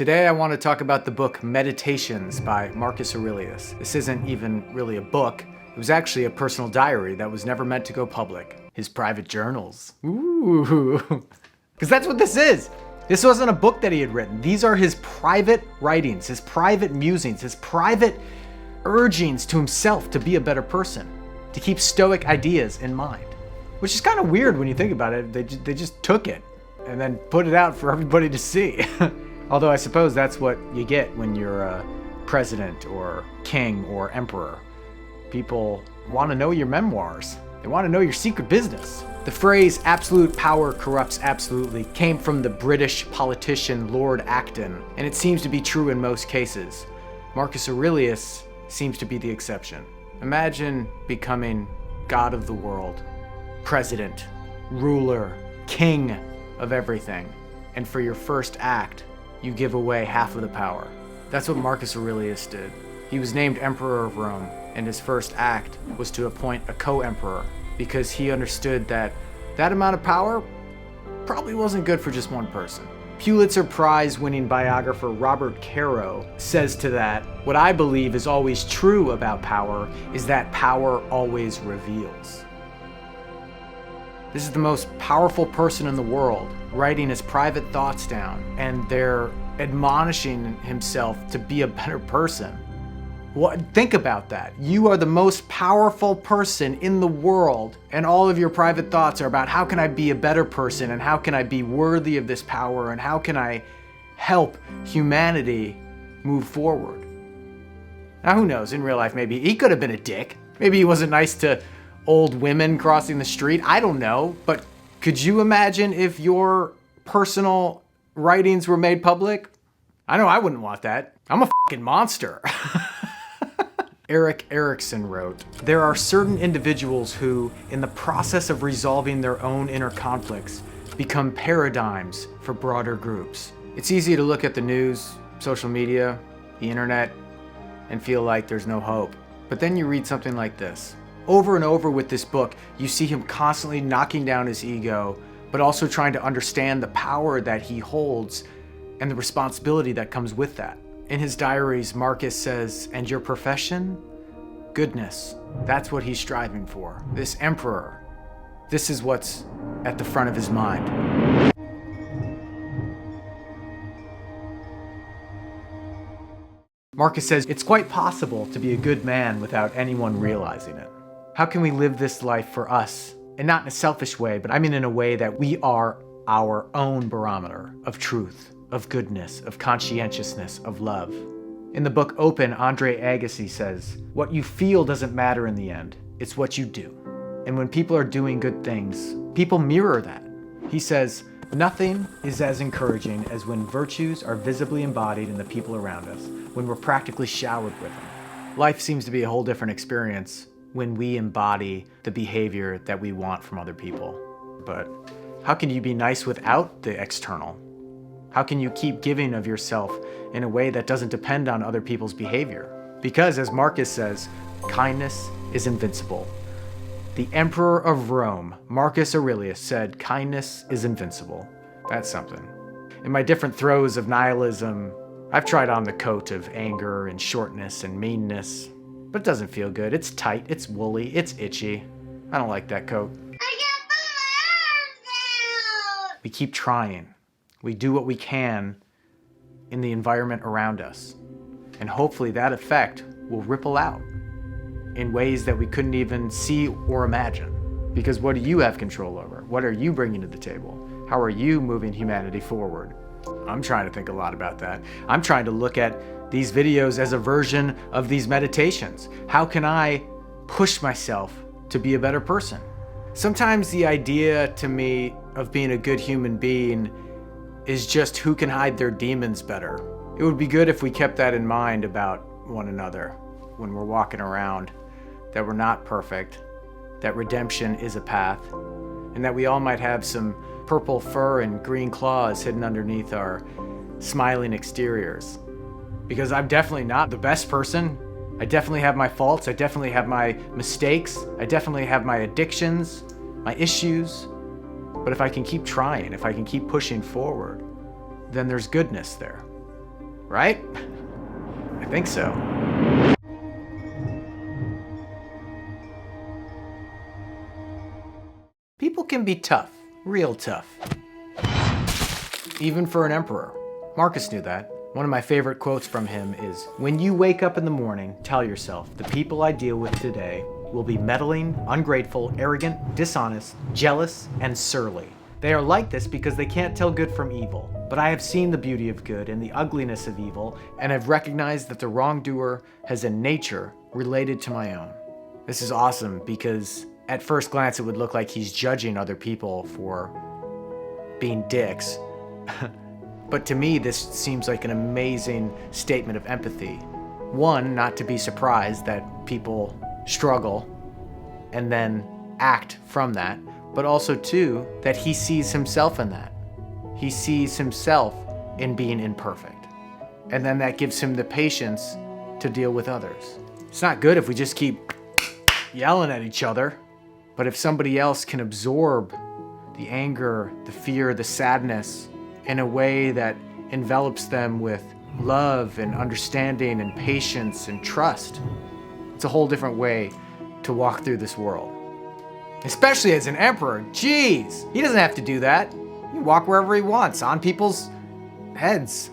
Today I want to talk about the book Meditations by Marcus Aurelius. This isn't even really a book. It was actually a personal diary that was never meant to go public. His private journals. Ooh. Because that's what this is. This wasn't a book that he had written. These are his private writings, his private musings, his private urgings to himself to be a better person, to keep Stoic ideas in mind. Which is kind of weird when you think about it. They just took it and then put it out for everybody to see. Although I suppose that's what you get when you're a president or king or emperor. People want to know your memoirs. They want to know your secret business. The phrase absolute power corrupts absolutely came from the British politician Lord Acton, and it seems to be true in most cases. Marcus Aurelius seems to be the exception. Imagine becoming god of the world, president, ruler, king of everything, and for your first act, you give away half of the power. That's what Marcus Aurelius did. He was named Emperor of Rome, and his first act was to appoint a co-emperor because he understood that that amount of power probably wasn't good for just one person. Pulitzer Prize-winning biographer Robert Caro says to that, "What I believe is always true about power is that power always reveals." This is the most powerful person in the world, writing his private thoughts down, and they're admonishing himself to be a better person. Think about that. You are the most powerful person in the world, and all of your private thoughts are about how can I be a better person, and how can I be worthy of this power, and how can I help humanity move forward. Now who knows, in real life maybe he could have been a dick. Maybe he wasn't nice to old women crossing the street. I don't know, but could you imagine if your personal writings were made public? I know I wouldn't want that. I'm a fucking monster. Erik Erikson wrote, "There are certain individuals who, in the process of resolving their own inner conflicts, become paradigms for broader groups." It's easy to look at the news, social media, the internet, and feel like there's no hope. But then you read something like this. Over and over with this book, you see him constantly knocking down his ego, but also trying to understand the power that he holds and the responsibility that comes with that. In his diaries, Marcus says, "And your profession? Goodness." That's what he's striving for. This emperor. This is what's at the front of his mind. Marcus says, "It's quite possible to be a good man without anyone realizing it. How can we live this life for us? And not in a selfish way, but I mean in a way that we are our own barometer of truth, of goodness, of conscientiousness, of love." In the book Open, Andre Agassi says, "What you feel doesn't matter in the end. It's what you do. And when people are doing good things, people mirror that." He says, "Nothing is as encouraging as when virtues are visibly embodied in the people around us, when we're practically showered with them. Life seems to be a whole different experience when we embody the behavior that we want from other people. But how can you be nice without the external? How can you keep giving of yourself in a way that doesn't depend on other people's behavior? Because, as Marcus says, kindness is invincible." The Emperor of Rome, Marcus Aurelius, said kindness is invincible. That's something. In my different throes of nihilism, I've tried on the coat of anger and shortness and meanness, but it doesn't feel good. It's tight, it's woolly, it's itchy. I don't like that coat. We keep trying. We do what we can in the environment around us. And hopefully that effect will ripple out in ways that we couldn't even see or imagine. Because what do you have control over? What are you bringing to the table? How are you moving humanity forward? I'm trying to think a lot about that. I'm trying to look at these videos as a version of these meditations. How can I push myself to be a better person? Sometimes the idea to me of being a good human being is just who can hide their demons better. It would be good if we kept that in mind about one another when we're walking around, that we're not perfect, that redemption is a path, and that we all might have some purple fur and green claws hidden underneath our smiling exteriors. Because I'm definitely not the best person. I definitely have my faults. I definitely have my mistakes. I definitely have my addictions, my issues. But if I can keep trying, if I can keep pushing forward, then there's goodness there. Right? I think so. People can be tough, real tough. Even for an emperor. Marcus knew that. One of my favorite quotes from him is, "When you wake up in the morning, tell yourself, the people I deal with today will be meddling, ungrateful, arrogant, dishonest, jealous, and surly. They are like this because they can't tell good from evil. But I have seen the beauty of good and the ugliness of evil, and have recognized that the wrongdoer has a nature related to my own." This is awesome because at first glance it would look like he's judging other people for being dicks. But to me, this seems like an amazing statement of empathy. One, not to be surprised that people struggle and then act from that, but also two, that he sees himself in that. He sees himself in being imperfect. And then that gives him the patience to deal with others. It's not good if we just keep yelling at each other, but if somebody else can absorb the anger, the fear, the sadness in a way that envelops them with love and understanding and patience and trust, it's a whole different way to walk through this world. Especially as an emperor, jeez, he doesn't have to do that. He can walk wherever he wants, on people's heads.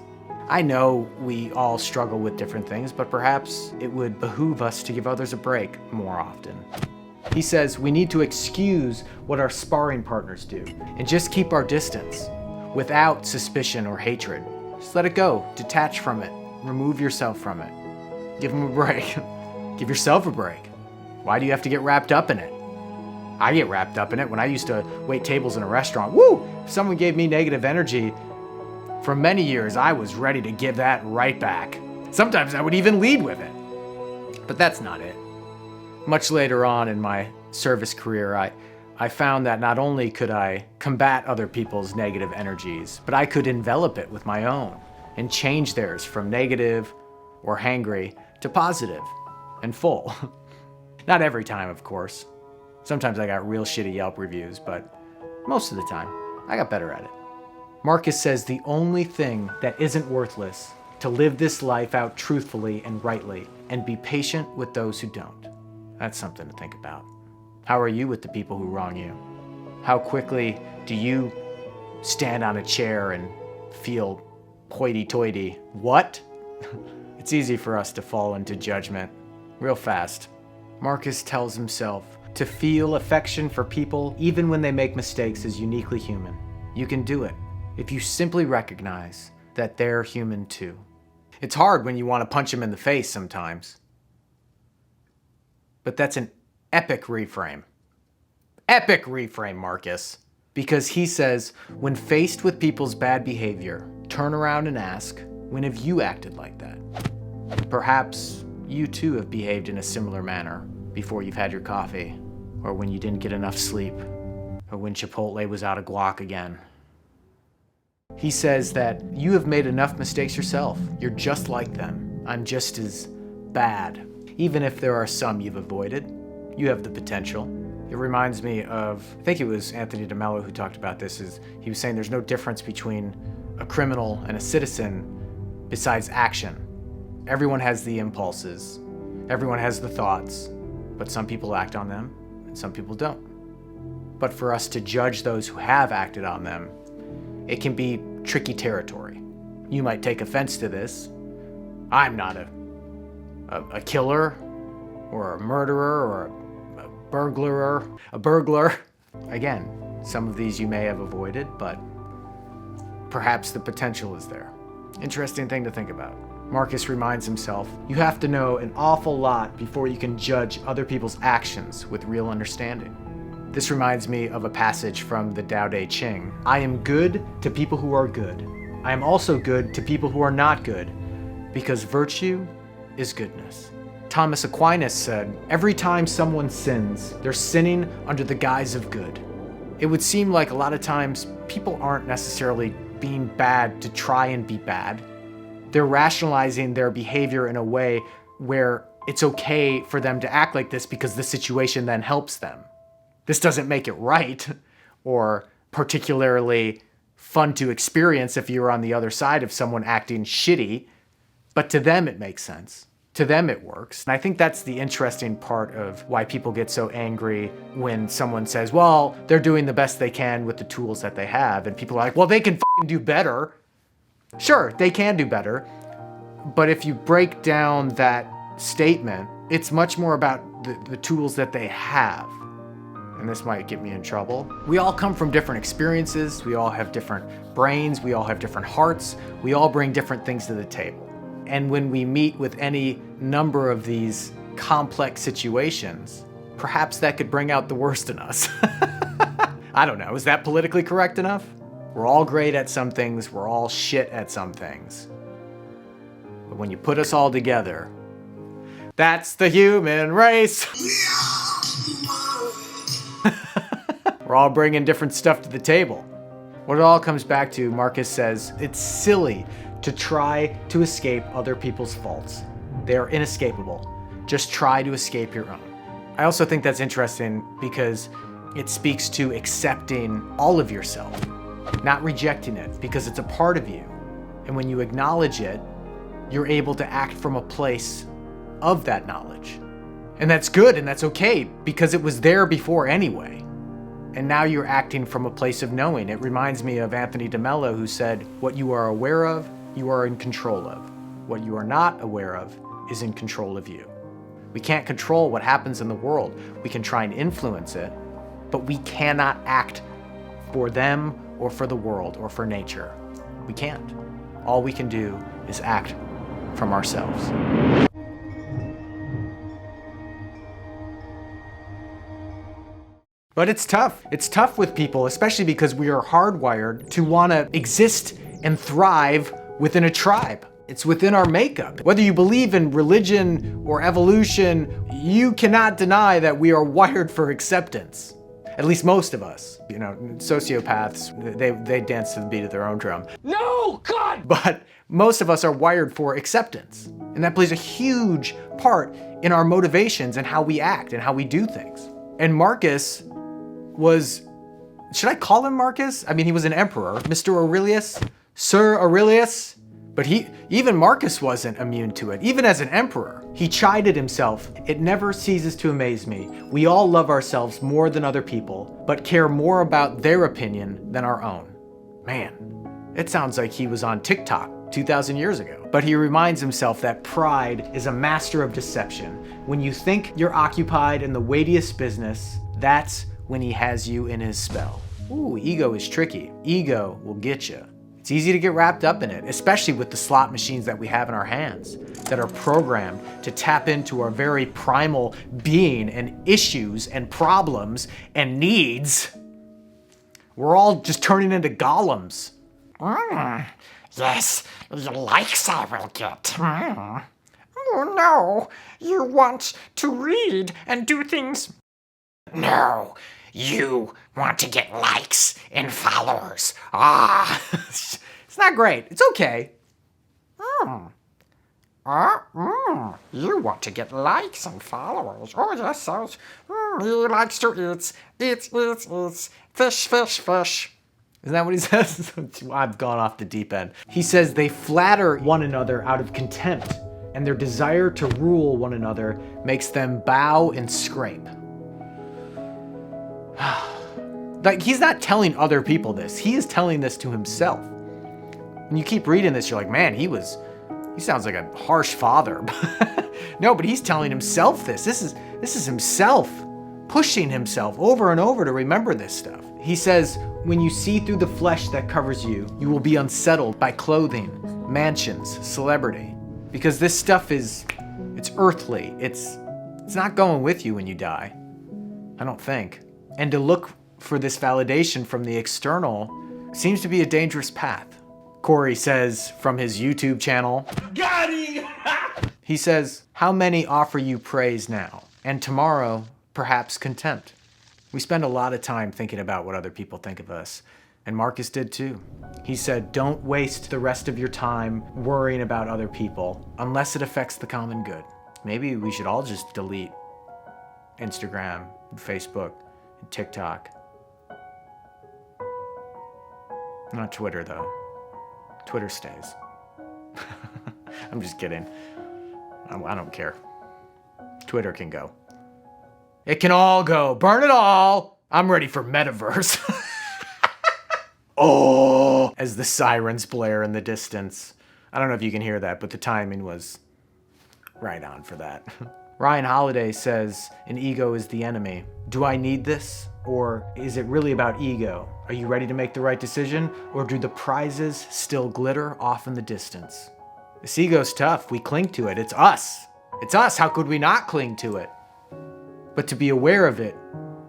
I know we all struggle with different things, but perhaps it would behoove us to give others a break more often. He says we need to excuse what our sparring partners do and just keep our distance without suspicion or hatred. Just let it go, detach from it, remove yourself from it. Give them a break. Give yourself a break. Why do you have to get wrapped up in it? I get wrapped up in it when I used to wait tables in a restaurant. Woo! If someone gave me negative energy, for many years I was ready to give that right back. Sometimes I would even lead with it. But that's not it. Much later on in my service career, I found that not only could I combat other people's negative energies, but I could envelop it with my own and change theirs from negative or hangry to positive and full. Not every time, of course. Sometimes I got real shitty Yelp reviews, but most of the time, I got better at it. Marcus says the only thing that isn't worthless to live this life out truthfully and rightly and be patient with those who don't. That's something to think about. How are you with the people who wrong you? How quickly do you stand on a chair and feel hoity-toity? What? It's easy for us to fall into judgment real fast. Marcus tells himself to feel affection for people even when they make mistakes is uniquely human. You can do it if you simply recognize that they're human too. It's hard when you want to punch them in the face sometimes. But that's an epic reframe. Epic reframe, Marcus. Because he says, when faced with people's bad behavior, turn around and ask, when have you acted like that? Perhaps you too have behaved in a similar manner before you've had your coffee, or when you didn't get enough sleep, or when Chipotle was out of guac again. He says that you have made enough mistakes yourself. You're just like them. I'm just as bad. Even if there are some you've avoided, you have the potential. It reminds me of, I think it was Anthony DeMello who talked about this, is he was saying there's no difference between a criminal and a citizen besides action. Everyone has the impulses, everyone has the thoughts, but some people act on them and some people don't. But for us to judge those who have acted on them, it can be tricky territory. You might take offense to this. I'm not a killer or a murderer or a burglar. Again, some of these you may have avoided, but perhaps the potential is there. Interesting thing to think about. Marcus reminds himself, you have to know an awful lot before you can judge other people's actions with real understanding. This reminds me of a passage from the Tao Te Ching. I am good to people who are good. I am also good to people who are not good, because virtue is goodness. Thomas Aquinas said, every time someone sins, they're sinning under the guise of good. It would seem like a lot of times people aren't necessarily being bad to try and be bad. They're rationalizing their behavior in a way where it's okay for them to act like this because the situation then helps them. This doesn't make it right or particularly fun to experience if you're on the other side of someone acting shitty, but to them it makes sense. To them it works. And I think that's the interesting part of why people get so angry when someone says, well, they're doing the best they can with the tools that they have. And people are like, well, they can f***ing do better. Sure, they can do better. But if you break down that statement, it's much more about the tools that they have. And this might get me in trouble. We all come from different experiences. We all have different brains. We all have different hearts. We all bring different things to the table. And when we meet with any number of these complex situations, perhaps that could bring out the worst in us. I don't know, is that politically correct enough? We're all great at some things, we're all shit at some things. But when you put us all together, that's the human race. We're all bringing different stuff to the table. What it all comes back to, Marcus says, it's silly to try to escape other people's faults. They are inescapable. Just try to escape your own. I also think that's interesting because it speaks to accepting all of yourself, not rejecting it, because it's a part of you. And when you acknowledge it, you're able to act from a place of that knowledge. And that's good and that's okay because it was there before anyway. And now you're acting from a place of knowing. It reminds me of Anthony DeMello, who said, what you are aware of, you are in control of. What you are not aware of is in control of you. We can't control what happens in the world. We can try and influence it, but we cannot act for them or for the world or for nature. We can't. All we can do is act from ourselves. But it's tough. It's tough with people, especially because we are hardwired to want to exist and thrive within a tribe. It's within our makeup. Whether you believe in religion or evolution, you cannot deny that we are wired for acceptance. At least most of us. You know, sociopaths, they dance to the beat of their own drum. No, God! But most of us are wired for acceptance. And that plays a huge part in our motivations and how we act and how we do things. And Marcus was, should I call him Marcus? I mean, he was an emperor, Mr. Aurelius, Sir Aurelius. But even Marcus wasn't immune to it. Even as an emperor, he chided himself. It never ceases to amaze me. We all love ourselves more than other people, but care more about their opinion than our own. Man, it sounds like he was on TikTok 2,000 years ago. But he reminds himself that pride is a master of deception. When you think you're occupied in the weightiest business, that's when he has you in his spell. Ooh, ego is tricky. Ego will get you. It's easy to get wrapped up in it, especially with the slot machines that we have in our hands that are programmed to tap into our very primal being and issues and problems and needs. We're all just turning into golems. Yes, the likes I will get. Oh no, you want to read and do things. No, you want to get likes and followers. It's not great. It's okay. You want to get likes and followers. Oh, yes, sounds. He likes to eat. Fish, fish, fish. Isn't that what he says? I've gone off the deep end. He says they flatter one another out of contempt, and their desire to rule one another makes them bow and scrape. Like, he's not telling other people this. He is telling this to himself. When you keep reading this, you're like, man, he sounds like a harsh father. No, but he's telling himself this. This is himself pushing himself over and over to remember this stuff. He says, when you see through the flesh that covers you, you will be unsettled by clothing, mansions, celebrity. Because this stuff it's earthly. It's not going with you when you die. I don't think. And to look for this validation from the external seems to be a dangerous path. Corey says from his YouTube channel, Got him! he says, how many offer you praise now, and tomorrow, perhaps contempt? We spend a lot of time thinking about what other people think of us, and Marcus did too. He said, don't waste the rest of your time worrying about other people unless it affects the common good. Maybe we should all just delete Instagram, Facebook, and TikTok. Not Twitter though. Twitter stays. I'm I'm just kidding. I don't care. Twitter can go. It can all go. Burn it all. I'm ready for metaverse. Oh, as the sirens blare in the distance. I don't know if you can hear that, but the timing was right on for that. Ryan Holiday says, an ego is the enemy. Do I need this? Or is it really about ego? Are you ready to make the right decision? Or do the prizes still glitter off in the distance? This ego's tough. We cling to it. It's us. It's us. How could we not cling to it? But to be aware of it,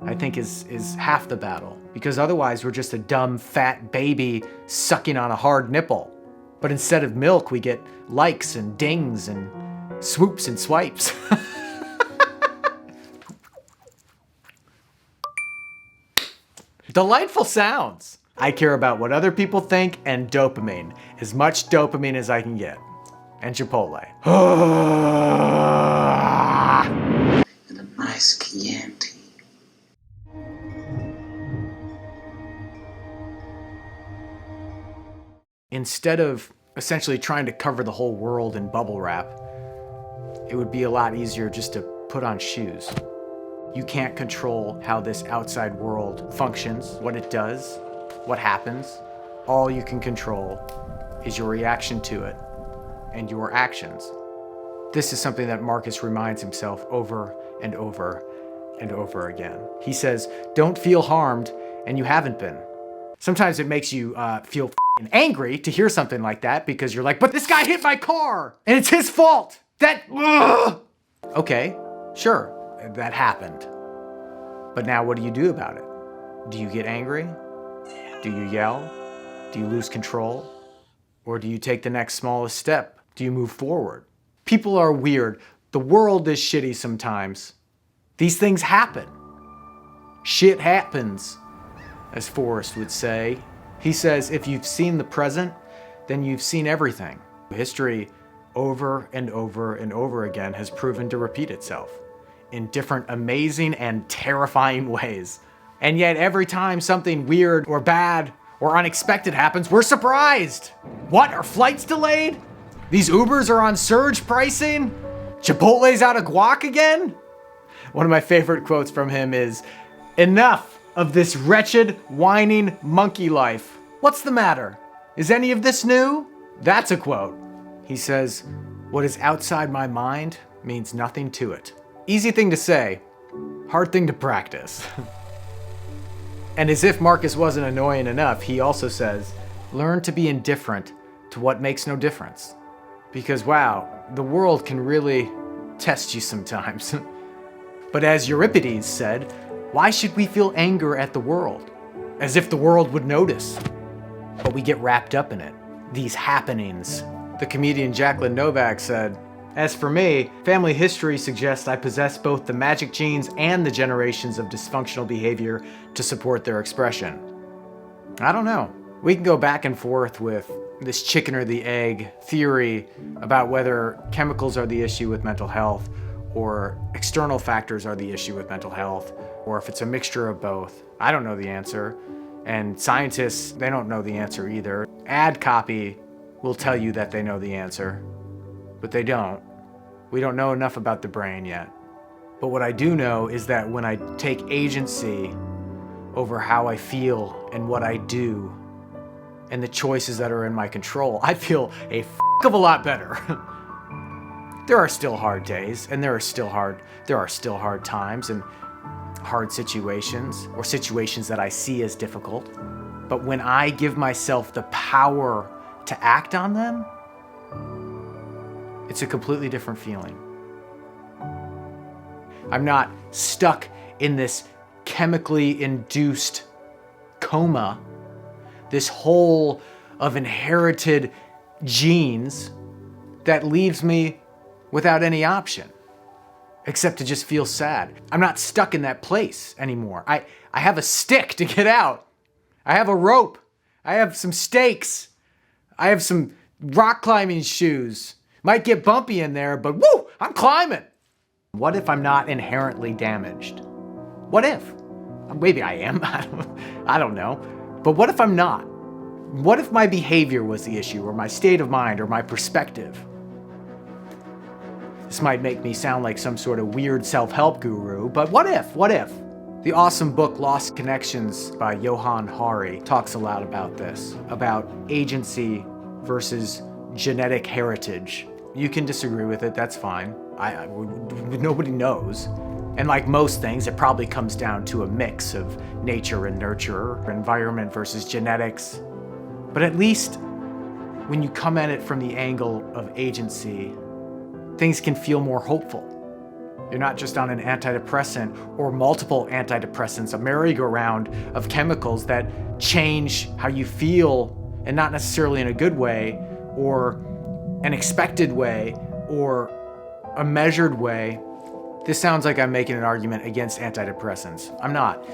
I think is half the battle. Because otherwise we're just a dumb, fat baby sucking on a hard nipple. But instead of milk, we get likes and dings and swoops and swipes. Delightful sounds. I care about what other people think and dopamine. As much dopamine as I can get. And Chipotle. And a nice Chianti. Instead of essentially trying to cover the whole world in bubble wrap, it would be a lot easier just to put on shoes. You can't control how this outside world functions, what it does, what happens. All you can control is your reaction to it and your actions. This is something that Marcus reminds himself over and over and over again. He says, don't feel harmed, and you haven't been. Sometimes it makes you feel angry to hear something like that because you're like, but this guy hit my car and it's his fault. Okay, sure, that happened. But now what do you do about it? Do you get angry? Do you yell? Do you lose control? Or do you take the next smallest step? Do you move forward? People are weird. The world is shitty sometimes. These things happen. Shit happens, as Forrest would say. He says, if you've seen the present, then you've seen everything. History, over and over and over again, has proven to repeat itself in different amazing and terrifying ways. And yet every time something weird or bad or unexpected happens, we're surprised. What, are flights delayed? These Ubers are on surge pricing? Chipotle's out of guac again? One of my favorite quotes from him is, enough of this wretched, whining monkey life. What's the matter? Is any of this new? That's a quote. He says, what is outside my mind means nothing to it. Easy thing to say, hard thing to practice. And as if Marcus wasn't annoying enough, he also says, learn to be indifferent to what makes no difference. Because wow, the world can really test you sometimes. But as Euripides said, why should we feel anger at the world? As if the world would notice. But we get wrapped up in it. These happenings. The comedian Jacqueline Novak said, as for me, family history suggests I possess both the magic genes and the generations of dysfunctional behavior to support their expression. I don't know. We can go back and forth with this chicken or the egg theory about whether chemicals are the issue with mental health or external factors are the issue with mental health, or if it's a mixture of both. I don't know the answer. And scientists, they don't know the answer either. Ad copy will tell you that they know the answer, but they don't. We don't know enough about the brain yet. But what I do know is that when I take agency over how I feel and what I do and the choices that are in my control, I feel a of a lot better. There are still hard days, and there are still hard times and hard situations, or situations that I see as difficult. But when I give myself the power to act on them, it's a completely different feeling. I'm not stuck in this chemically induced coma, this hole of inherited genes that leaves me without any option except to just feel sad. I'm not stuck in that place anymore. I have a stick to get out. I have a rope. I have some stakes. I have some rock climbing shoes. Might get bumpy in there, but woo, I'm climbing. What if I'm not inherently damaged? What if? Maybe I am, I don't know. But what if I'm not? What if my behavior was the issue, or my state of mind, or my perspective? This might make me sound like some sort of weird self-help guru, but what if? What if? The awesome book Lost Connections by Johann Hari talks a lot about this, about agency versus genetic heritage. You can disagree with it, that's fine. Nobody knows. And like most things, it probably comes down to a mix of nature and nurture, environment versus genetics. But at least when you come at it from the angle of agency, things can feel more hopeful. You're not just on an antidepressant or multiple antidepressants, a merry-go-round of chemicals that change how you feel, and not necessarily in a good way or an expected way or a measured way. This sounds like I'm making an argument against antidepressants. I'm not.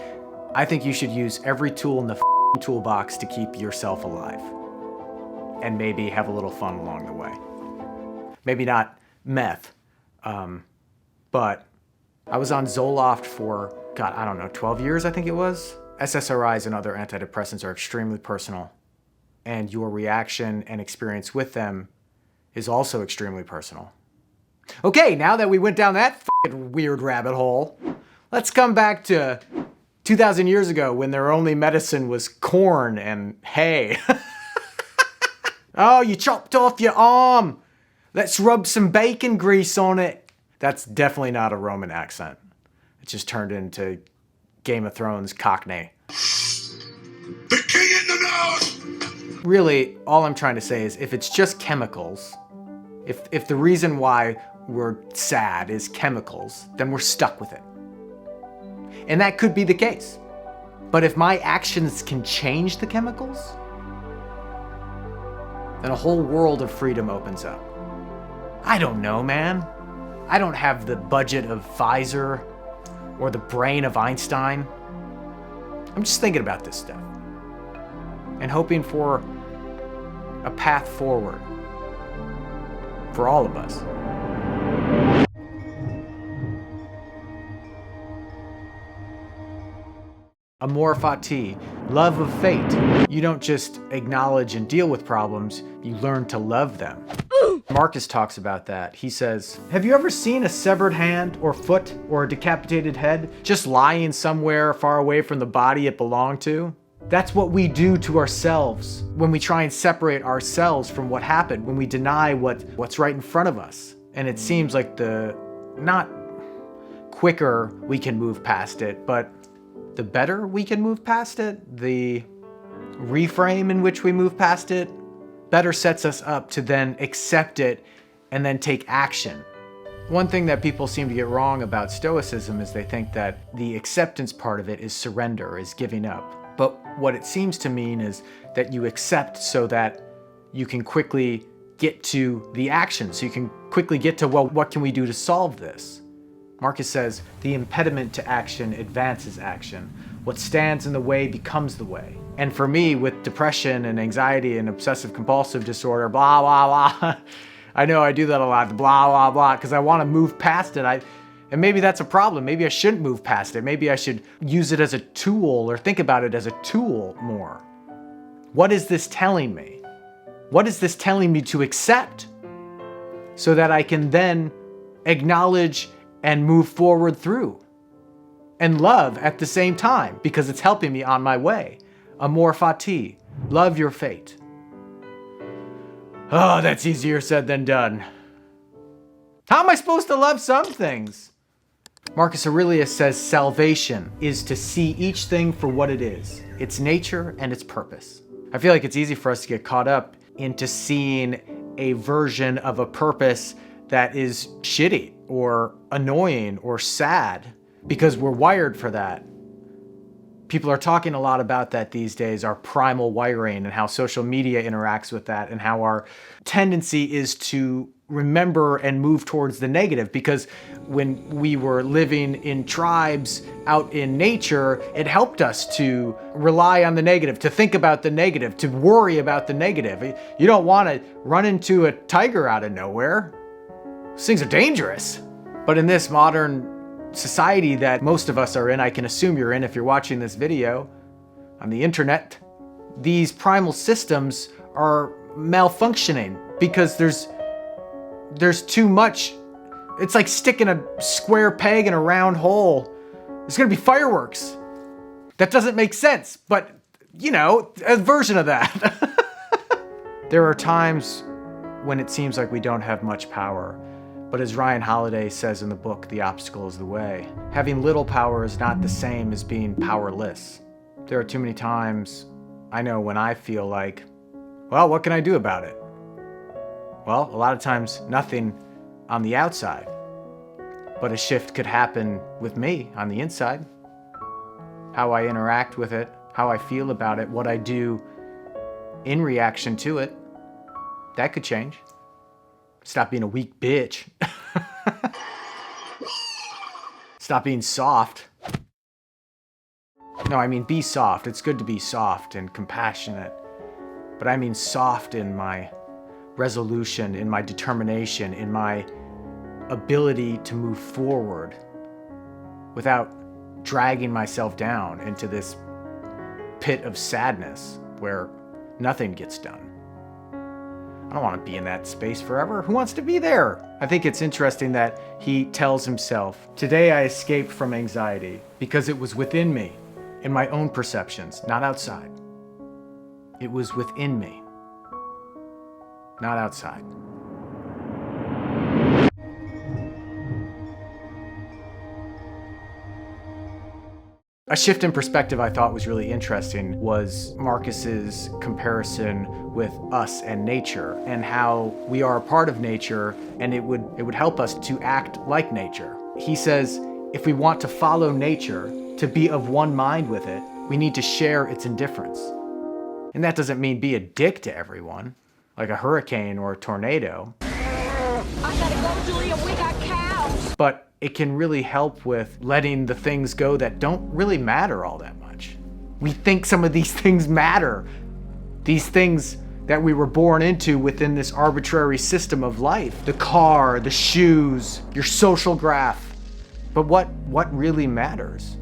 I think you should use every tool in the toolbox to keep yourself alive. And maybe have a little fun along the way. Maybe not meth, but I was on Zoloft for, 12 years I think it was. SSRIs and other antidepressants are extremely personal, and your reaction and experience with them is also extremely personal. Okay, now that we went down that weird rabbit hole, let's come back to 2,000 years ago when their only medicine was corn and hay. Oh, you chopped off your arm. Let's rub some bacon grease on it. That's definitely not a Roman accent. It just turned into Game of Thrones Cockney. The king in the nose! Really, all I'm trying to say is if it's just chemicals, if the reason why we're sad is chemicals, then we're stuck with it. And that could be the case. But if my actions can change the chemicals, then a whole world of freedom opens up. I don't know, man. I don't have the budget of Pfizer or the brain of Einstein. I'm just thinking about this stuff and hoping for a path forward for all of us. AMOR FATI, love of fate. You don't just acknowledge and deal with problems, you learn to love them. Marcus talks about that. He says, have you ever seen a severed hand or foot or a decapitated head just lying somewhere far away from the body it belonged to? That's what we do to ourselves when we try and separate ourselves from what happened, when we deny what's right in front of us. And it seems like the not quicker we can move past it, but the better we can move past it, the reframe in which we move past it, better sets us up to then accept it and then take action. One thing that people seem to get wrong about Stoicism is they think that the acceptance part of it is surrender, is giving up. But what it seems to mean is that you accept so that you can quickly get to the action, so you can quickly get to, well, what can we do to solve this? Marcus says, the impediment to action advances action. What stands in the way becomes the way. And for me, with depression and anxiety and obsessive compulsive disorder, blah, blah, blah, I know I do that a lot, blah, blah, blah, because I want to move past it. And maybe that's a problem. Maybe I shouldn't move past it. Maybe I should use it as a tool or think about it as a tool more. What is this telling me? What is this telling me to accept so that I can then acknowledge and move forward through and love at the same time because it's helping me on my way. Amor fati, love your fate. Oh, that's easier said than done. How am I supposed to love some things? Marcus Aurelius says salvation is to see each thing for what it is, its nature and its purpose. I feel like it's easy for us to get caught up into seeing a version of a purpose that is shitty or annoying or sad because we're wired for that. People are talking a lot about that these days, our primal wiring and how social media interacts with that and how our tendency is to remember and move towards the negative, because when we were living in tribes out in nature, it helped us to rely on the negative, to think about the negative, to worry about the negative. You don't want to run into a tiger out of nowhere. Those things are dangerous. But in this modern society that most of us are in, I can assume you're in if you're watching this video on the internet, these primal systems are malfunctioning because there's too much It's like sticking a square peg in a round hole. There's gonna be fireworks. That doesn't make sense, but you know, a version of that. There are times when it seems like we don't have much power, but as Ryan Holiday says in the book, The Obstacle is the Way, having little power is not the same as being powerless. There are too many times I know when I feel like, well, what can I do about it? Well, a lot of times nothing on the outside, but a shift could happen with me on the inside. How I interact with it, how I feel about it, what I do in reaction to it, that could change. Stop being a weak bitch. Stop being soft. No, I mean be soft. It's good to be soft and compassionate. But I mean soft in my resolution, in my determination, in my ability to move forward without dragging myself down into this pit of sadness where nothing gets done. I don't want to be in that space forever. Who wants to be there? I think it's interesting that he tells himself, today I escaped from anxiety because it was within me, in my own perceptions, not outside. It was within me, not outside. A shift in perspective I thought was really interesting was Marcus's comparison with us and nature, and how we are a part of nature and it would help us to act like nature. He says, if we want to follow nature, to be of one mind with it, we need to share its indifference. And that doesn't mean be a dick to everyone, like a hurricane or a tornado. I gotta go, Julia, we got cows. But it can really help with letting the things go that don't really matter all that much. We think some of these things matter. These things that we were born into within this arbitrary system of life. The car, the shoes, your social graph. But what really matters?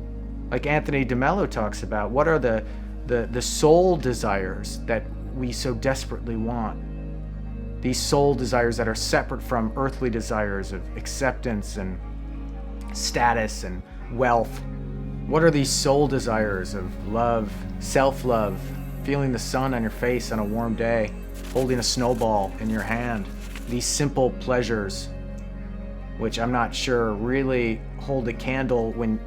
Like Anthony DeMello talks about, what are the soul desires that we so desperately want? These soul desires that are separate from earthly desires of acceptance and status and wealth. What are these soul desires of love, self-love, feeling the sun on your face on a warm day, holding a snowball in your hand? These simple pleasures, which I'm not sure really hold a candle when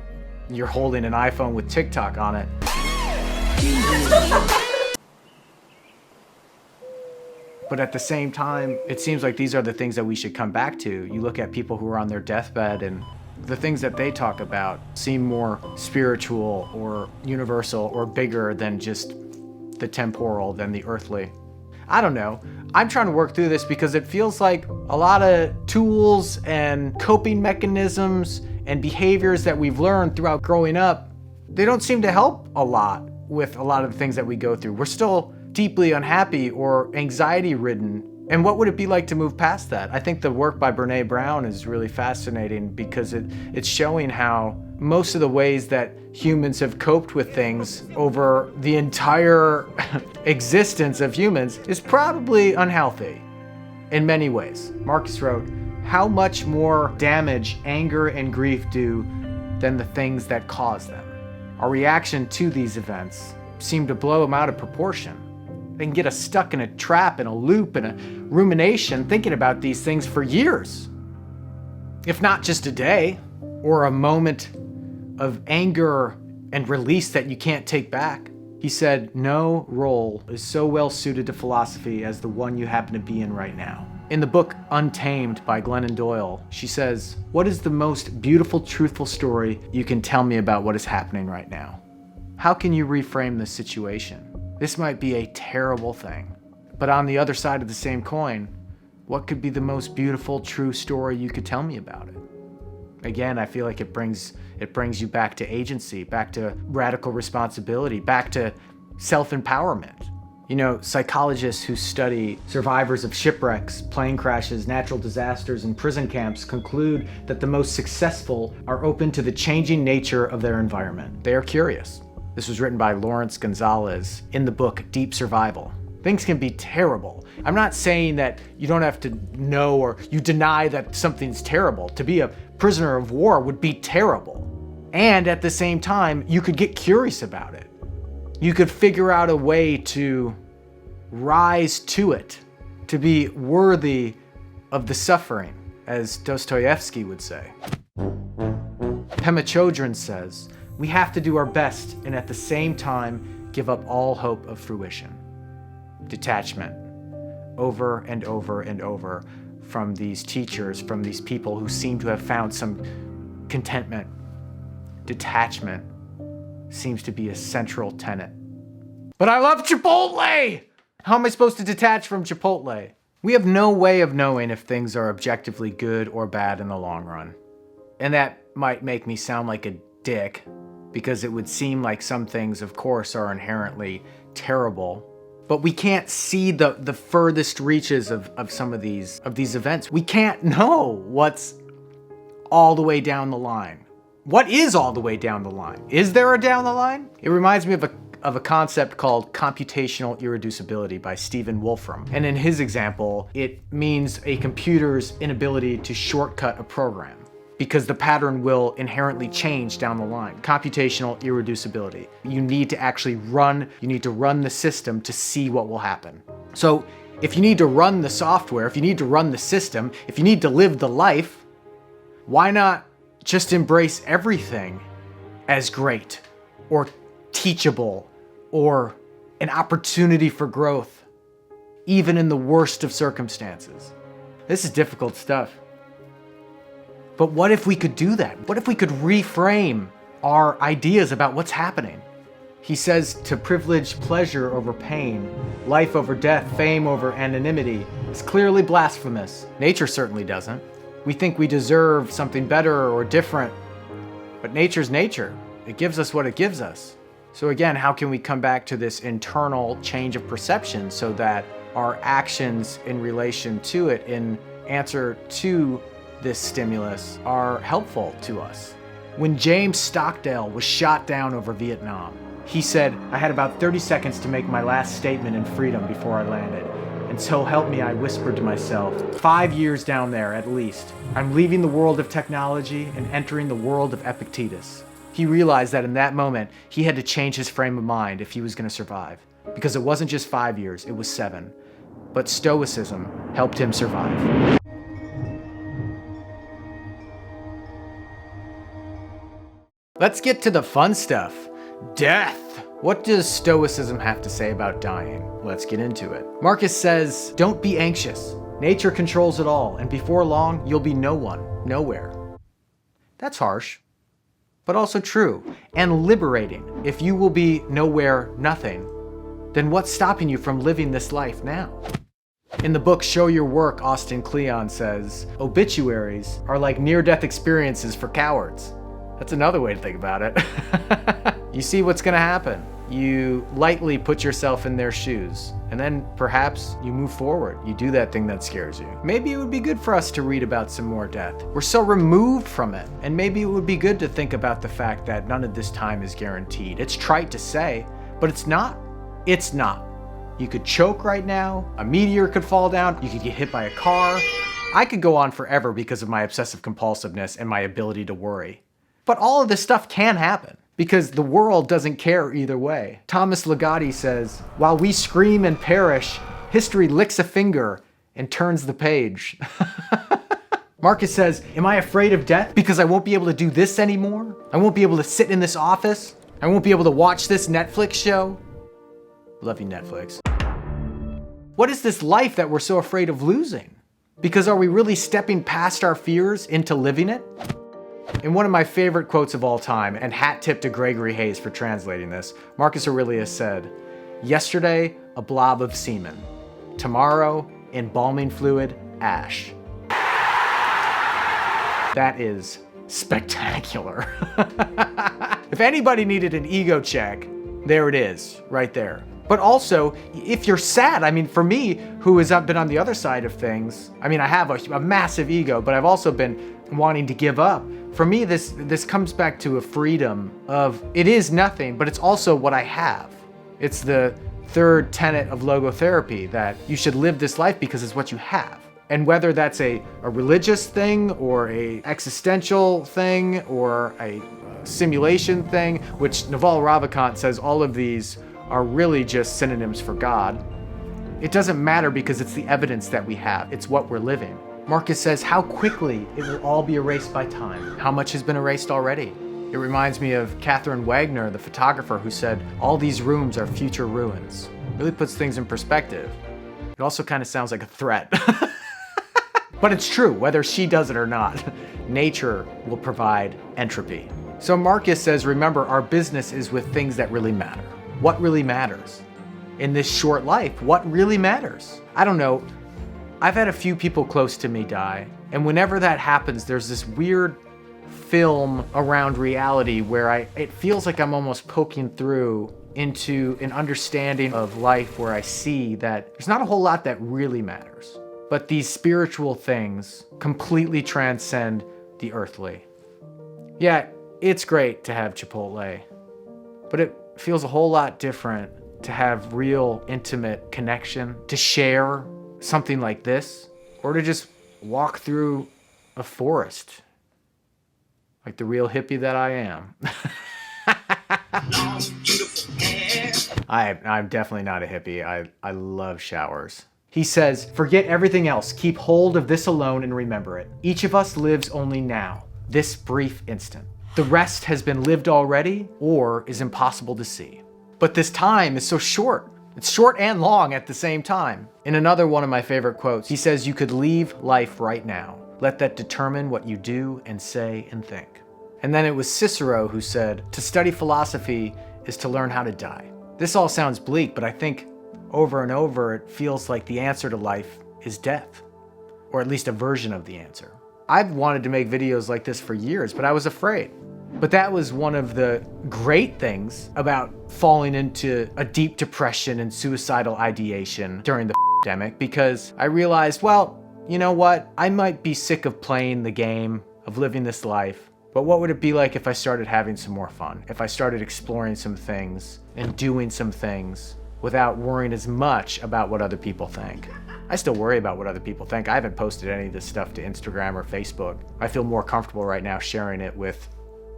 you're holding an iPhone with TikTok on it. But at the same time, it seems like these are the things that we should come back to. You look at people who are on their deathbed and the things that they talk about seem more spiritual or universal or bigger than just the temporal, than the earthly. I don't know. I'm trying to work through this because it feels like a lot of tools and coping mechanisms and behaviors that we've learned throughout growing up, they don't seem to help a lot with a lot of the things that we go through. We're still deeply unhappy or anxiety-ridden. And what would it be like to move past that? I think the work by Brene Brown is really fascinating because it's showing how most of the ways that humans have coped with things over the entire existence of humans is probably unhealthy in many ways. Marcus wrote, how much more damage anger and grief do than the things that cause them? Our reaction to these events seem to blow them out of proportion. They can get us stuck in a trap, in a loop, in a rumination, thinking about these things for years. If not just a day, or a moment of anger and release that you can't take back. He said, no role is so well suited to philosophy as the one you happen to be in right now. In the book Untamed by Glennon Doyle, she says, what is the most beautiful, truthful story you can tell me about what is happening right now? How can you reframe the situation? This might be a terrible thing, but on the other side of the same coin, what could be the most beautiful, true story you could tell me about it? Again, I feel like it brings you back to agency, back to radical responsibility, back to self-empowerment. You know, psychologists who study survivors of shipwrecks, plane crashes, natural disasters, and prison camps conclude that the most successful are open to the changing nature of their environment. They are curious. This was written by Lawrence Gonzalez in the book Deep Survival. Things can be terrible. I'm not saying that you don't have to know or you deny that something's terrible. To be a prisoner of war would be terrible. And at the same time, you could get curious about it. You could figure out a way to rise to it, to be worthy of the suffering, as Dostoevsky would say. Pema Chodron says, we have to do our best and at the same time give up all hope of fruition. Detachment, over and over and over, from these teachers, from these people who seem to have found some contentment. Detachment seems to be a central tenet. But I love Chipotle! How am I supposed to detach from Chipotle? We have no way of knowing if things are objectively good or bad in the long run. And that might make me sound like a dick, because it would seem like some things, of course, are inherently terrible. But we can't see the furthest reaches of some of these events. We can't know what's all the way down the line. What is all the way down the line? Is there a down the line? It reminds me of a concept called computational irreducibility by Stephen Wolfram. And in his example, it means a computer's inability to shortcut a program, because the pattern will inherently change down the line. Computational irreducibility. You need to actually run the system to see what will happen. So if you need to run the software, if you need to run the system, if you need to live the life, why not just embrace everything as great or teachable or an opportunity for growth, even in the worst of circumstances? This is difficult stuff. But what if we could do that? What if we could reframe our ideas about what's happening? He says to privilege pleasure over pain, life over death, fame over anonymity is clearly blasphemous. Nature certainly doesn't. We think we deserve something better or different, but nature's nature. It gives us what it gives us. So again, how can we come back to this internal change of perception so that our actions in relation to it, in answer to this stimulus, are helpful to us? When James Stockdale was shot down over Vietnam, he said, I had about 30 seconds to make my last statement in freedom before I landed. And so help me, I whispered to myself, 5 years down there at least. I'm leaving the world of technology and entering the world of Epictetus. He realized that in that moment, he had to change his frame of mind if he was going to survive. Because it wasn't just 5 years, it was 7. But Stoicism helped him survive. Let's get to the fun stuff. Death. What does Stoicism have to say about dying? Let's get into it. Marcus says, don't be anxious. Nature controls it all, and before long, you'll be no one, nowhere. That's harsh, but also true, and liberating. If you will be nowhere, nothing, then what's stopping you from living this life now? In the book Show Your Work, Austin Kleon says, obituaries are like near-death experiences for cowards. That's another way to think about it. You see what's gonna happen. You lightly put yourself in their shoes, and then perhaps you move forward. You do that thing that scares you. Maybe it would be good for us to read about some more death. We're so removed from it, and maybe it would be good to think about the fact that none of this time is guaranteed. It's trite to say, but it's not. It's not. You could choke right now, a meteor could fall down, you could get hit by a car. I could go on forever because of my obsessive compulsiveness and my ability to worry. But all of this stuff can happen, because the world doesn't care either way. Thomas Ligotti says, while we scream and perish, history licks a finger and turns the page. Marcus says, am I afraid of death because I won't be able to do this anymore? I won't be able to sit in this office? I won't be able to watch this Netflix show? Love you, Netflix. What is this life that we're so afraid of losing? Because are we really stepping past our fears into living it? In one of my favorite quotes of all time, and hat tip to Gregory Hayes for translating this, Marcus Aurelius said, yesterday, a blob of semen. Tomorrow, embalming fluid, ash. That is spectacular. If anybody needed an ego check, there it is, right there. But also, if you're sad, I mean, for me, who has been on the other side of things, I mean, I have a massive ego, but I've also been wanting to give up. For me, this comes back to a freedom of, it is nothing, but it's also what I have. It's the third tenet of logotherapy, that you should live this life because it's what you have. And whether that's a religious thing or a existential thing or a simulation thing, which Naval Ravikant says all of these are really just synonyms for God, it doesn't matter because it's the evidence that we have. It's what we're living. Marcus says how quickly it will all be erased by time. How much has been erased already? It reminds me of Catherine Wagner, the photographer, who said, all these rooms are future ruins. Really puts things in perspective. It also kind of sounds like a threat. But it's true, whether she does it or not. Nature will provide entropy. So Marcus says, remember, our business is with things that really matter. What really matters? In this short life, what really matters? I don't know. I've had a few people close to me die, and whenever that happens, there's this weird film around reality where it feels like I'm almost poking through into an understanding of life where I see that there's not a whole lot that really matters. But these spiritual things completely transcend the earthly. Yeah, it's great to have Chipotle, but it feels a whole lot different to have real intimate connection, to share something like this, or to just walk through a forest like the real hippie that I am. I'm definitely not a hippie. I love showers. He says, forget everything else. Keep hold of this alone and remember it. Each of us lives only now, this brief instant. The rest has been lived already or is impossible to see. But this time is so short. It's short and long at the same time. In another one of my favorite quotes, he says, you could leave life right now. Let that determine what you do and say and think. And then it was Cicero who said, to study philosophy is to learn how to die. This all sounds bleak, but I think over and over, it feels like the answer to life is death, or at least a version of the answer. I've wanted to make videos like this for years, but I was afraid. But that was one of the great things about falling into a deep depression and suicidal ideation during the pandemic, because I realized, well, you know what? I might be sick of playing the game, of living this life, but what would it be like if I started having some more fun? If I started exploring some things and doing some things without worrying as much about what other people think. I still worry about what other people think. I haven't posted any of this stuff to Instagram or Facebook. I feel more comfortable right now sharing it with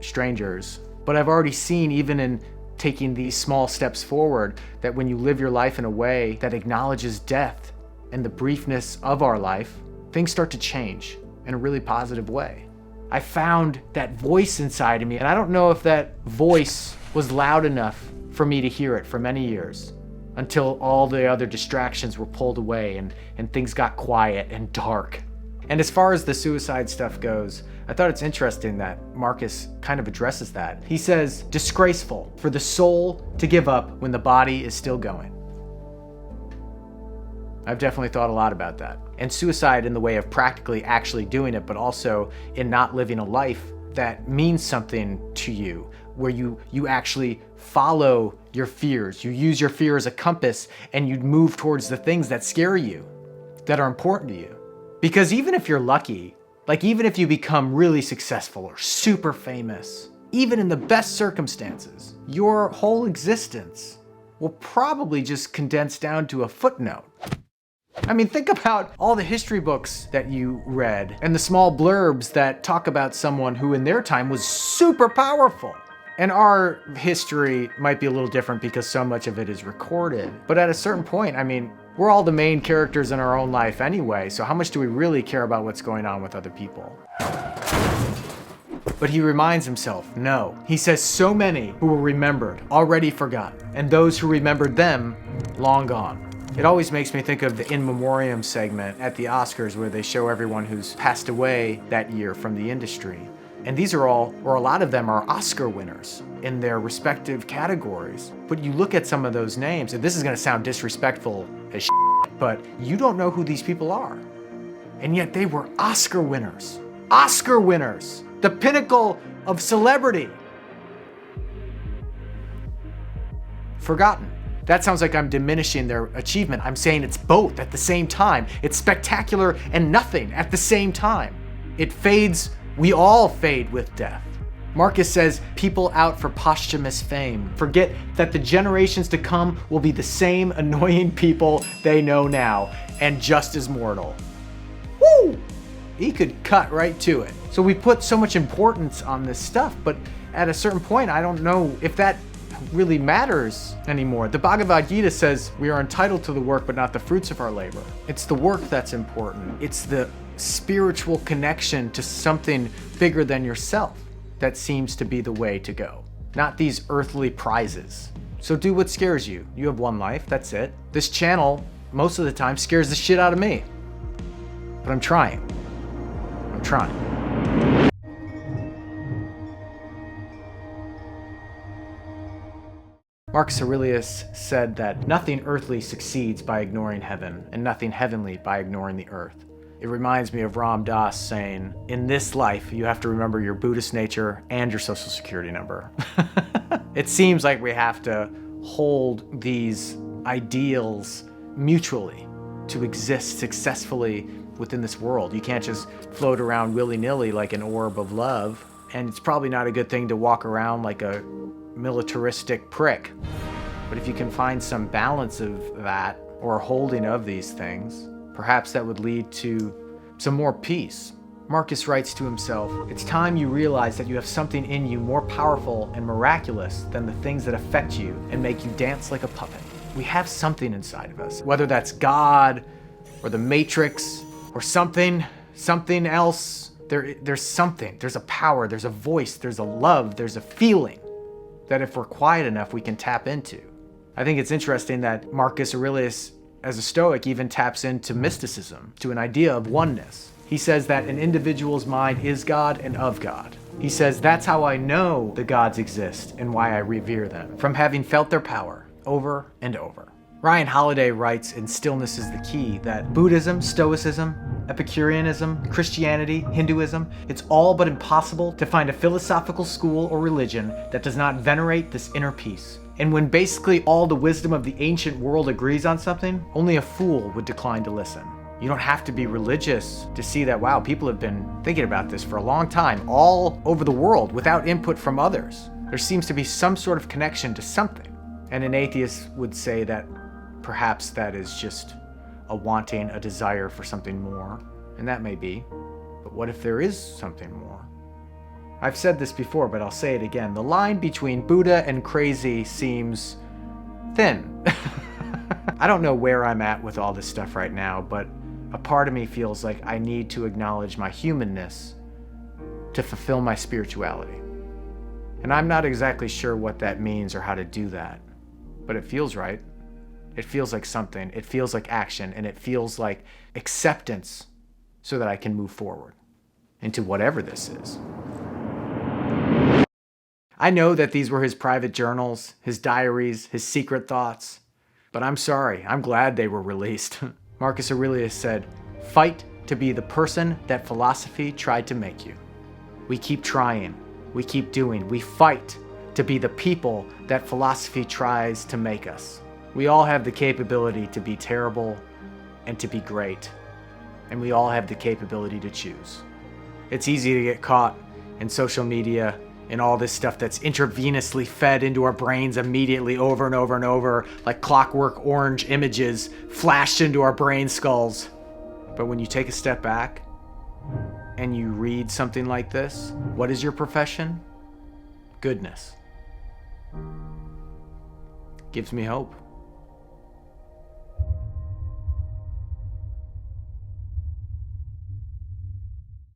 strangers. But I've already seen, even in taking these small steps forward, that when you live your life in a way that acknowledges death and the briefness of our life, things start to change in a really positive way. I found that voice inside of me, and I don't know if that voice was loud enough for me to hear it for many years, until all the other distractions were pulled away and things got quiet and dark. And as far as the suicide stuff goes, I thought it's interesting that Marcus kind of addresses that. He says, disgraceful for the soul to give up when the body is still going. I've definitely thought a lot about that. And suicide in the way of practically actually doing it, but also in not living a life that means something to you, where you actually follow your fears. You use your fear as a compass and you move towards the things that scare you, that are important to you. Because even if you're lucky, like even if you become really successful or super famous, even in the best circumstances, your whole existence will probably just condense down to a footnote. I mean, think about all the history books that you read and the small blurbs that talk about someone who in their time was super powerful. And our history might be a little different because so much of it is recorded. But at a certain point, I mean, we're all the main characters in our own life anyway, so how much do we really care about what's going on with other people? But he reminds himself, no. He says so many who were remembered, already forgotten, and those who remembered them, long gone. It always makes me think of the In Memoriam segment at the Oscars where they show everyone who's passed away that year from the industry. And these are all, or a lot of them are Oscar winners in their respective categories. But you look at some of those names, and this is gonna sound disrespectful as shit, but you don't know who these people are. And yet they were Oscar winners. Oscar winners! The pinnacle of celebrity. Forgotten. That sounds like I'm diminishing their achievement. I'm saying it's both at the same time. It's spectacular and nothing at the same time. It fades, we all fade with death. Marcus says people out for posthumous fame forget that the generations to come will be the same annoying people they know now, and just as mortal. Woo! He could cut right to it. So we put so much importance on this stuff, but at a certain point, I don't know if that really matters anymore. The Bhagavad Gita says we are entitled to the work, but not the fruits of our labor. It's the work that's important. It's the spiritual connection to something bigger than yourself that seems to be the way to go, not these earthly prizes. So do what scares you. You have one life, that's it. This channel, most of the time, scares the shit out of me. But I'm trying. I'm trying. Marcus Aurelius said that nothing earthly succeeds by ignoring heaven, and nothing heavenly by ignoring the earth. It reminds me of Ram Dass saying, in this life, you have to remember your Buddhist nature and your social security number. It seems like we have to hold these ideals mutually to exist successfully within this world. You can't just float around willy-nilly like an orb of love, and it's probably not a good thing to walk around like a militaristic prick. But if you can find some balance of that, or holding of these things, perhaps that would lead to some more peace. Marcus writes to himself, it's time you realize that you have something in you more powerful and miraculous than the things that affect you and make you dance like a puppet. We have something inside of us, whether that's God or the Matrix or something else. There's something, there's a power, there's a voice, there's a love, there's a feeling that if we're quiet enough, we can tap into. I think it's interesting that Marcus Aurelius, as a Stoic, even taps into mysticism, to an idea of oneness. He says that an individual's mind is God and of God. He says, that's how I know the gods exist and why I revere them, from having felt their power over and over. Ryan Holiday writes in Stillness is the Key that Buddhism, Stoicism, Epicureanism, Christianity, Hinduism, it's all but impossible to find a philosophical school or religion that does not venerate this inner peace. And when basically all the wisdom of the ancient world agrees on something, only a fool would decline to listen. You don't have to be religious to see that, wow, people have been thinking about this for a long time, all over the world, without input from others. There seems to be some sort of connection to something. And an atheist would say that perhaps that is just a wanting, a desire for something more. And that may be. But what if there is something more? I've said this before, but I'll say it again. The line between Buddha and crazy seems thin. I don't know where I'm at with all this stuff right now, but a part of me feels like I need to acknowledge my humanness to fulfill my spirituality. And I'm not exactly sure what that means or how to do that, but it feels right. It feels like something. It feels like action, and it feels like acceptance so that I can move forward into whatever this is. I know that these were his private journals, his diaries, his secret thoughts, but I'm sorry, I'm glad they were released. Marcus Aurelius said, fight to be the person that philosophy tried to make you. We keep trying, we keep doing, we fight to be the people that philosophy tries to make us. We all have the capability to be terrible and to be great, and we all have the capability to choose. It's easy to get caught in social media and all this stuff that's intravenously fed into our brains immediately over and over and over, like clockwork orange images flashed into our brain skulls. But when you take a step back and you read something like this, what is your profession? Goodness. Gives me hope.